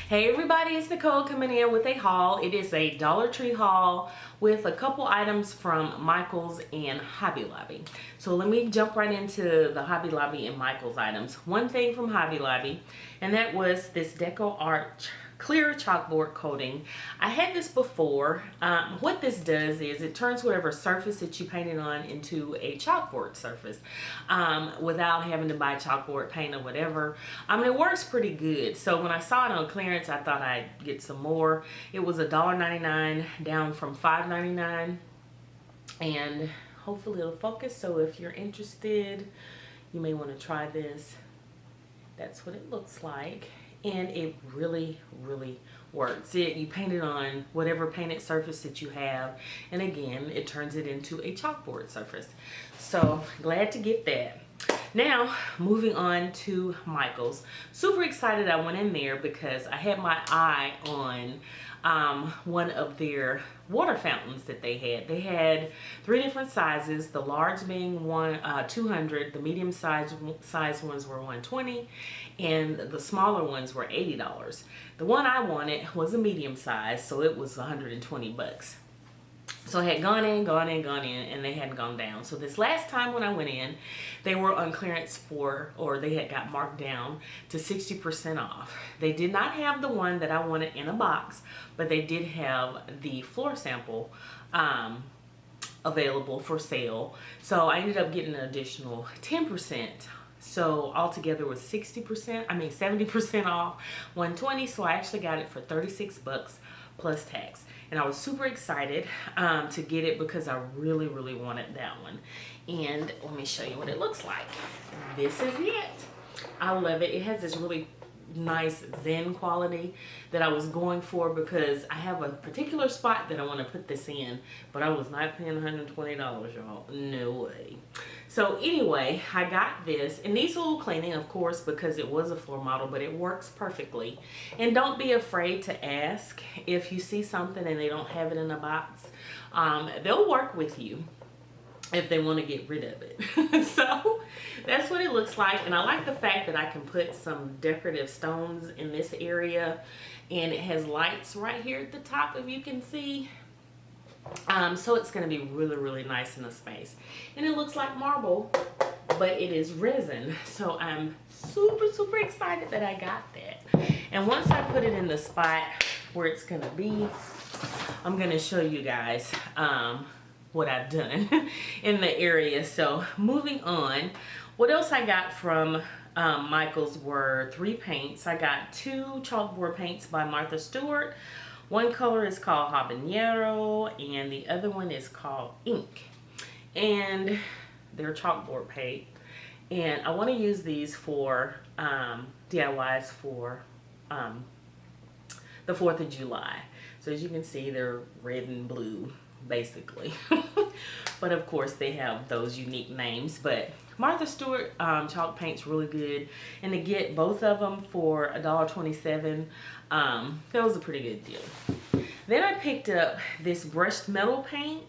Hey everybody, it's Nicole coming in with a haul. It is a Dollar Tree haul with a couple items from Michael's and Hobby Lobby. So let me jump right into the Hobby Lobby and Michael's items. One thing from Hobby Lobby, and that was this Deco Art clear chalkboard coating. I had this before. What this does is it turns whatever surface that you painted on into a chalkboard surface without having to buy chalkboard paint or whatever. It works pretty good. So when I saw it on clearance, I thought I'd get some more. It was $1.99 down from $5.99, and hopefully it'll focus. So if you're interested, you may want to try this. That's what it looks like. And it really works. You paint it on whatever painted surface that you have, and again it turns it into a chalkboard surface. So glad to get that. Now moving on to Michael's. Super excited I went in there because I had my eye on one of their water fountains that they had. They had 3 different sizes, the large being 200, the medium size ones were $120, and the smaller ones were $80. The one I wanted was a medium size, so it was 120 bucks. So I had gone in, and they hadn't gone down. So this last time when I went in, they were on clearance or they had got marked down to 60% off. They did not have the one that I wanted in a box, but they did have the floor sample available for sale. So I ended up getting an additional 10%. So altogether was 70% off, 120. So I actually got it for 36 bucks plus tax. And I was super excited to get it because I really wanted that one. And let me show you what it looks like. This is it. I love it. It has this really nice zen quality that I was going for because I have a particular spot that I want to put this in, but I was not paying $120, y'all. No way. So anyway, I got this. It needs a little cleaning, of course, because it was a floor model, but it works perfectly. And don't be afraid to ask if you see something and they don't have it in a box. They'll work with you if they want to get rid of it. So that's what it looks like. And I like the fact that I can put some decorative stones in this area, and it has lights right here at the top, if you can see. So it's going to be really nice in the space. And it looks like marble, but it is resin. So I'm super excited that I got that. And once I put it in the spot where it's going to be, I'm going to show you guys what I've done in the area. So moving on, what else I got from Michael's were 3 paints. I got 2 chalkboard paints by Martha Stewart. One color is called Habanero and the other one is called Ink. And they're chalkboard paint. And I want to use these for DIYs for the 4th of July. So as you can see, they're red and blue basically. But of course they have those unique names. But Martha Stewart chalk paint's really good, and to get both of them for $1.27, that was a pretty good deal. Then I picked up this brushed metal paint,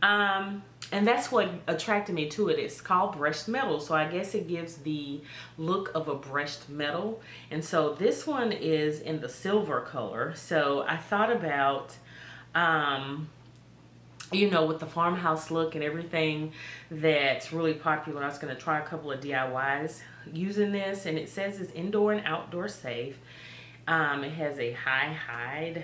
and that's what attracted me to it. It's called brushed metal, so I guess it gives the look of a brushed metal. And so this one is in the silver color. So I thought about you know, with the farmhouse look and everything that's really popular, I was going to try a couple of DIYs using this. And it says it's indoor and outdoor safe. It has a high hide,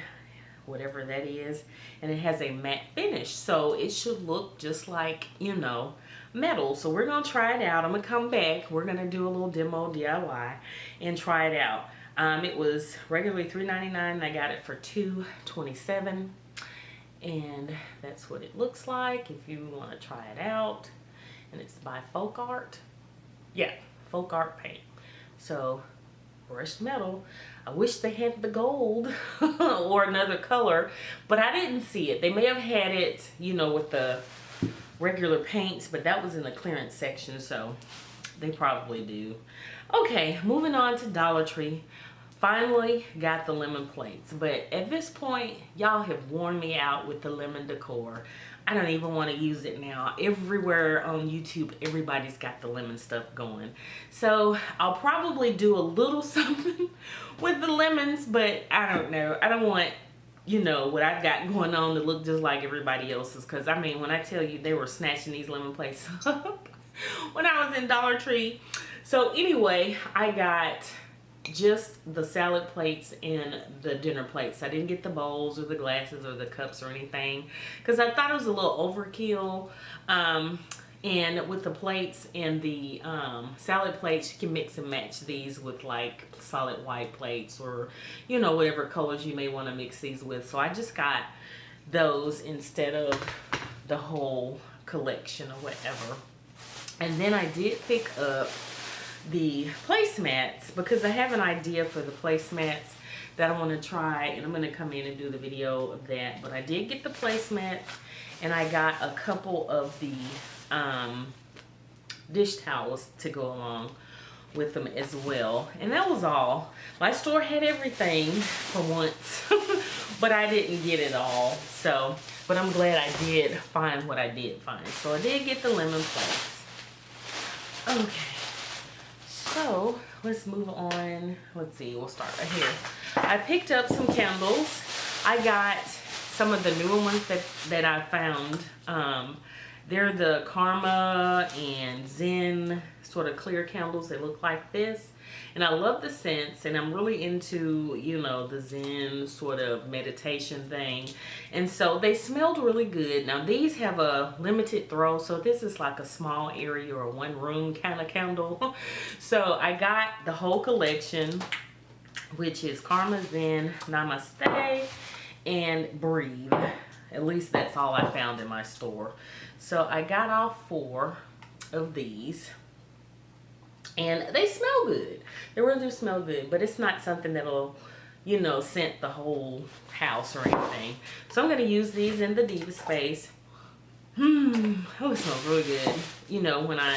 whatever that is, and it has a matte finish, so it should look just like, you know, metal. So we're going to try it out. I'm going to come back. We're going to do a little demo DIY and try it out. It was regularly $3.99 and I got it for $2.27. And that's what it looks like if you want to try it out. And it's by Folk Art. Yeah, Folk Art paint. So brushed metal. I wish they had the gold or another color, but I didn't see it. They may have had it, you know, with the regular paints, but that was in the clearance section, so they probably do. Okay, moving on to Dollar Tree. Finally got the lemon plates, but at this point y'all have worn me out with the lemon decor. I don't even want to use it now. Everywhere on YouTube, everybody's got the lemon stuff going. So I'll probably do a little something with the lemons, but I don't know. I don't want, you know, what I've got going on to look just like everybody else's. Because, I mean, when I tell you they were snatching these lemon plates up when I was in Dollar Tree. So anyway, I got just the salad plates and the dinner plates. I didn't get the bowls or the glasses or the cups or anything because I thought it was a little overkill. And with the plates and the salad plates, you can mix and match these with like solid white plates or, you know, whatever colors you may want to mix these with. So I just got those instead of the whole collection or whatever. And then I did pick up the placemats because I have an idea for the placemats that I want to try, and I'm going to come in and do the video of that. But I did get the placemats, and I got a couple of the dish towels to go along with them as well. And that was all. My store had everything for once, but I didn't get it all. So, but I'm glad I did find what I did find. So I did get the lemon plates. Okay. So let's move on. Let's see, we'll start right here. I picked up some candles. I got some of the newer ones that I found. They're the Karma and Zen sort of clear candles. They look like this. And I love the scents, and I'm really into, you know, the Zen sort of meditation thing. And so they smelled really good. Now these have a limited throw, so this is like a small area or one room kind of candle. So I got the whole collection, which is Karma, Zen, Namaste, and Breathe. At least that's all I found in my store. So I got all 4 of these. And they smell good. They really do smell good, but it's not something that'll, you know, scent the whole house or anything. So I'm going to use these in the Diva space. Oh, it smells really good. You know, when I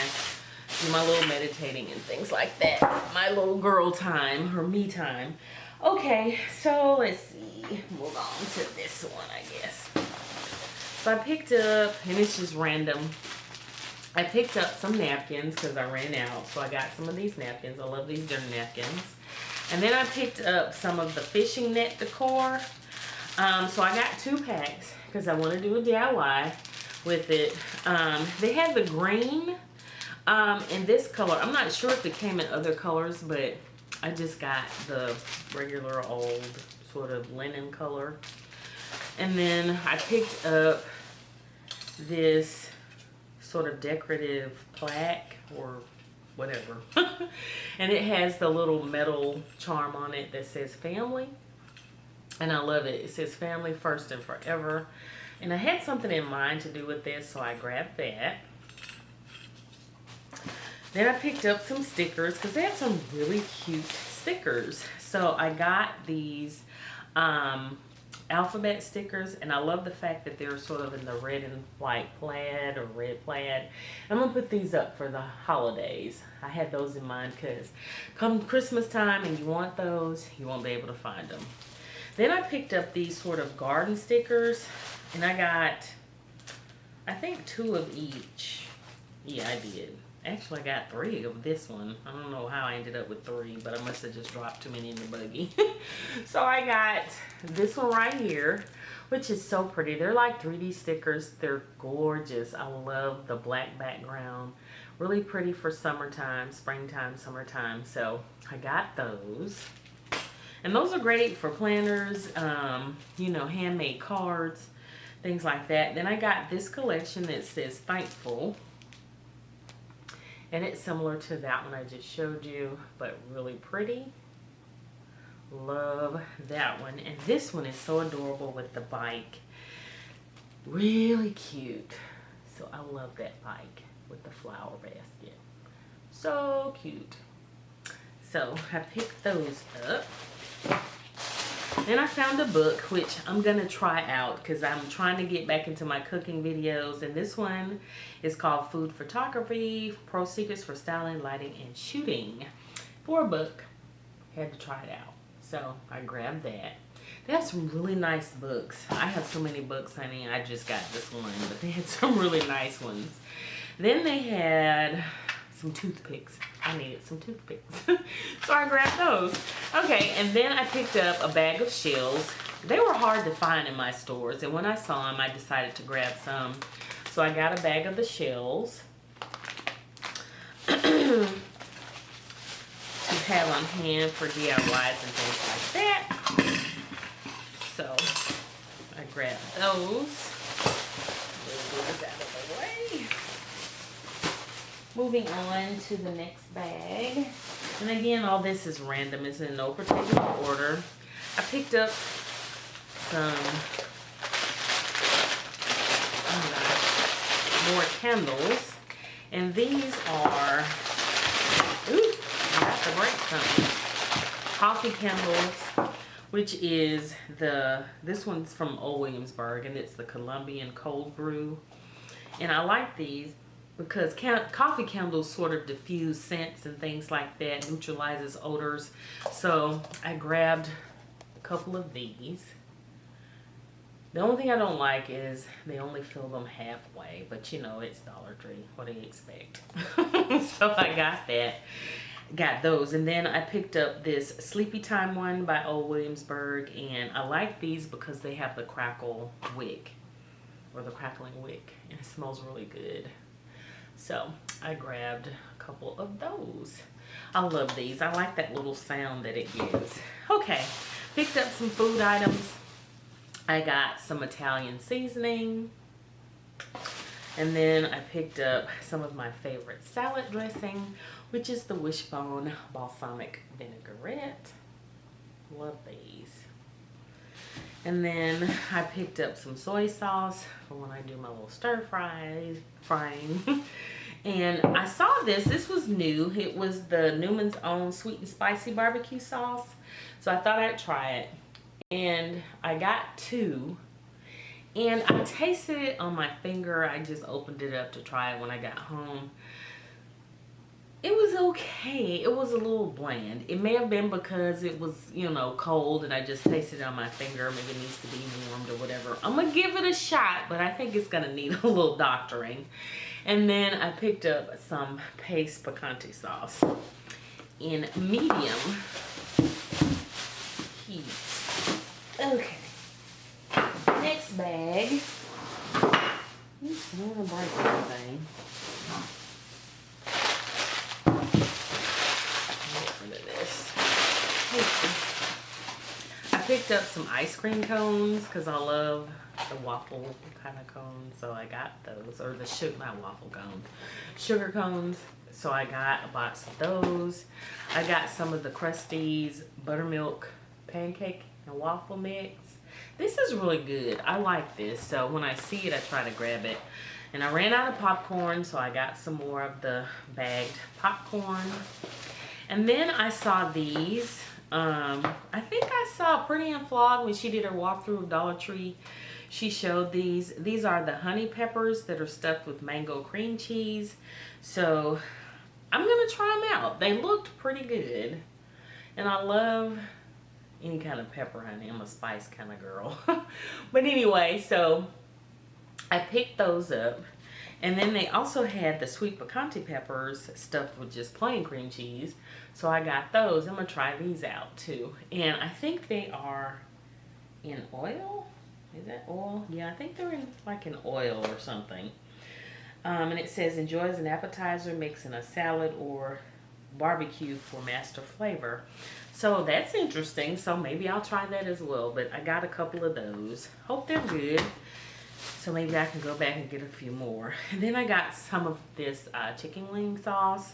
do my little meditating and things like that. My little girl time, or me time. Okay, so let's see. Move on to this one, I guess. So I picked up, and it's just random. I picked up some napkins because I ran out. So I got some of these napkins. I love these dinner napkins. And then I picked up some of the fishing net decor. So I got 2 packs because I want to do a DIY with it. They had the green in this color. I'm not sure if it came in other colors, but I just got the regular old sort of linen color. And then I picked up this sort of decorative plaque or whatever. And it has the little metal charm on it that says family. And I love it. It says family first and forever. And I had something in mind to do with this, so I grabbed that. Then I picked up some stickers because they have some really cute stickers. So I got these alphabet stickers, and I love the fact that they're sort of in the red and white plaid or red plaid. I'm gonna put these up for the holidays. I had those in mind because come Christmas time and you want those, you won't be able to find them. Then I picked up these sort of garden stickers, and I got, I think 2 of each. Yeah, I did. Actually, I got 3 of this one. I don't know how I ended up with 3, but I must have just dropped too many in the buggy. So I got this one right here, which is so pretty. They're like 3D stickers. They're gorgeous. I love the black background. Really pretty for summertime, springtime, summertime. So I got those. And those are great for planners, you know, handmade cards, things like that. Then I got this collection that says Thankful. And it's similar to that one I just showed you, but really pretty. Love that one. And this one is so adorable with the bike. Really cute. So I love that bike with the flower basket. So cute. So I picked those up. Then I found a book, which I'm going to try out because I'm trying to get back into my cooking videos. And this one is called Food Photography, Pro Secrets for Styling, Lighting, and Shooting. For a book, had to try it out. So I grabbed that. They have some really nice books. I have so many books, honey. I just got this one, but they had some really nice ones. Then they had some toothpicks. I needed some toothpicks. So I grabbed those. Okay, and then I picked up a bag of shells. They were hard to find in my stores, and when I saw them, I decided to grab some. So I got a bag of the shells to have on hand for DIYs and things like that. So I grabbed those. Move those out of the way. Moving on to the next bag. And again, all this is random. It's in no particular order. I picked up some more candles. And these are, ooh, I have to break something. Coffee candles, which is this one's from Old Williamsburg, and it's the Colombian cold brew. And I like these because coffee candles sort of diffuse scents and things like that, neutralizes odors. So I grabbed a couple of these. The only thing I don't like is they only fill them halfway, but you know, it's Dollar Tree. What do you expect? So I got those. And then I picked up this Sleepy Time one by Old Williamsburg, and I like these because they have the crackle wick, or the crackling wick, and it smells really good. So I grabbed a couple of those. I love these. I like that little sound that it gives. Okay, picked up some food items. I got some Italian seasoning, and then I picked up some of my favorite salad dressing, which is the Wishbone balsamic vinaigrette. Love these. And then I picked up some soy sauce for when I do my little stir frying. And I saw this was new. It was the Newman's Own sweet and spicy barbecue sauce. So I thought I'd try it. And I got two, and I tasted it on my finger. I just opened it up to try it when I got home. It was okay. It was a little bland. It may have been because it was, you know, cold, and I just tasted it on my finger. Maybe it needs to be warmed or whatever. I'm gonna give it a shot, but I think it's gonna need a little doctoring. And then I picked up some Pace Picante sauce in medium heat. Okay, next bag. Oops, I don't want to break anything. Get rid of this. I picked up some ice cream cones because I love the waffle kind of cones. So I got those, or the sugar, not waffle cones, sugar cones. So I got a box of those. I got some of the Krusteaz buttermilk pancake and waffle mix. This is really good. I like this. So when I see it, I try to grab it. And I ran out of popcorn, so I got some more of the bagged popcorn. And then I saw these. I think I saw Pretty and Flawed when she did her walkthrough of Dollar Tree. She showed these. These are the honey peppers that are stuffed with mango cream cheese. So I'm gonna try them out. They looked pretty good. And I love any kind of pepper, honey. I'm a spice kind of girl. But anyway, so I picked those up. And then they also had the sweet picante peppers stuffed with just plain cream cheese. So I got those. I'm going to try these out too. And I think they are in oil. Is that oil? Yeah, I think they're in like an oil or something. And it says, enjoy as an appetizer, mix in a salad or barbecue for master flavor. So that's interesting. So maybe I'll try that as well. But I got a couple of those. Hope they're good. So maybe I can go back and get a few more. And then I got some of this chicken wing sauce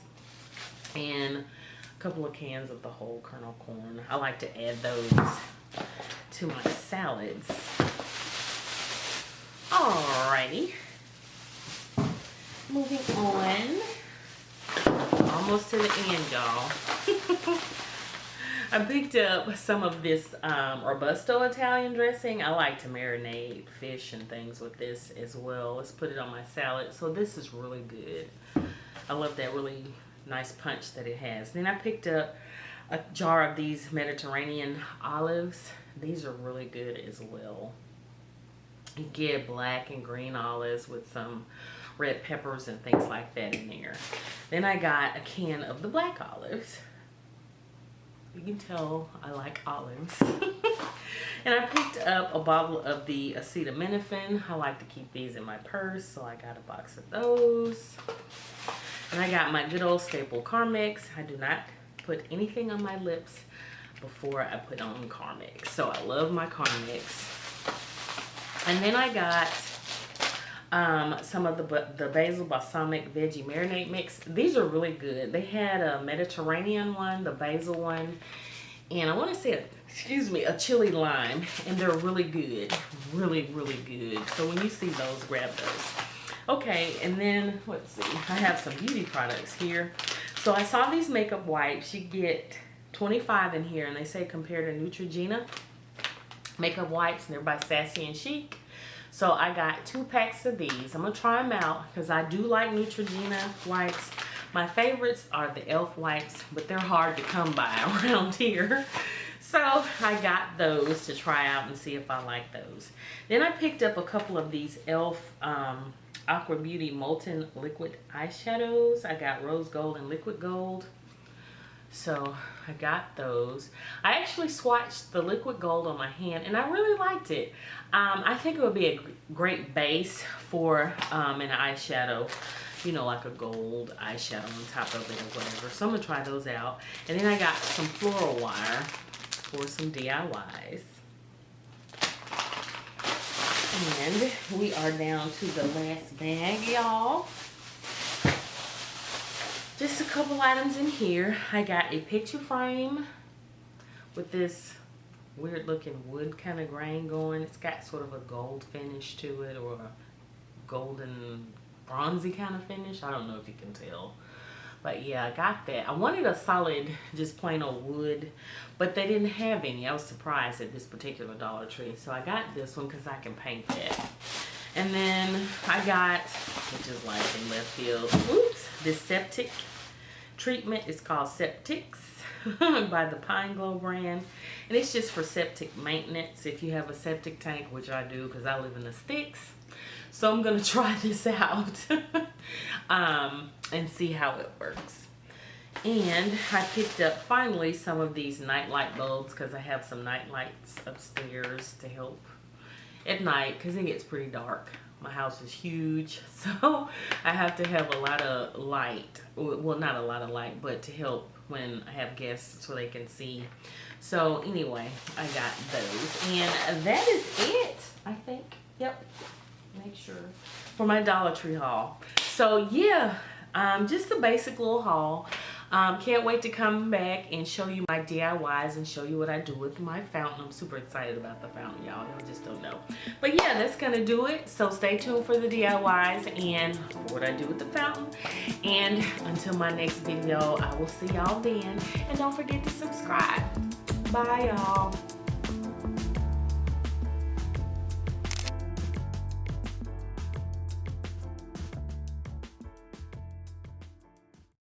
and a couple of cans of the whole kernel corn. I like to add those to my salads. Alrighty. Moving on. Almost to the end, y'all. I picked up some of this Robusto Italian dressing. I like to marinate fish and things with this as well. Let's put it on my salad. So this is really good. I love that really nice punch that it has. Then I picked up a jar of these Mediterranean olives. These are really good as well. You get black and green olives with some red peppers and things like that in there. Then I got a can of the black olives. You can tell I like olives. And I picked up a bottle of the acetaminophen. I like to keep these in my purse, so I got a box of those. And I got my good old staple Carmex. I do not put anything on my lips before I put on Carmex. So I love my Carmex. And then I got some of the basil balsamic veggie marinade mix. These are really good. They had a Mediterranean one, the basil one, and I want to say a chili lime, and they're really good. Really, really good. So when you see those, grab those. Okay, and then let's see. I have some beauty products here. So I saw these makeup wipes. You get 25 in here, and they say compared to Neutrogena makeup wipes, and they're by Sassy and Chic. So I got 2 packs of these. I'm gonna try them out because I do like Neutrogena wipes. My favorites are the e.l.f. wipes, but they're hard to come by around here. So I got those to try out and see if I like those. Then I picked up a couple of these e.l.f. Aqua Beauty Molten Liquid Eyeshadows. I got Rose Gold and Liquid Gold. So I got those. I actually swatched the liquid gold on my hand and I really liked it. I think it would be a great base for an eyeshadow, you know, like a gold eyeshadow on top of it or whatever. So I'm gonna try those out. And then I got some floral wire for some DIYs. And we are down to the last bag, y'all. Just a couple items in here. I got a picture frame with this weird looking wood kind of grain going. It's got sort of a gold finish to it, or a golden bronzy kind of finish. I don't know if you can tell. But yeah, I got that. I wanted a solid, just plain old wood, but they didn't have any. I was surprised at this particular Dollar Tree. So I got this one because I can paint that. And then I got, which is like in left field, oops, this septic treatment. It's called Septics by the Pine Glow brand. And it's just for septic maintenance. If you have a septic tank, which I do because I live in the sticks. So I'm going to try this out and see how it works. And I picked up finally some of these night light bulbs because I have some night lights upstairs to help at night because it gets pretty dark. My house is huge, so I have to have a lot of light. Well, not a lot of light, but to help when I have guests so they can see. So anyway, I got those. And that is it, I think. Yep. Make sure. For my Dollar Tree haul. So yeah, just a basic little haul. Can't wait to come back and show you my DIYs and show you what I do with my fountain. I'm super excited about the fountain, y'all. Y'all just don't know. But yeah, that's gonna do it. So stay tuned for the DIYs and what I do with the fountain. And until my next video, I will see y'all then. And don't forget to subscribe. Bye, y'all.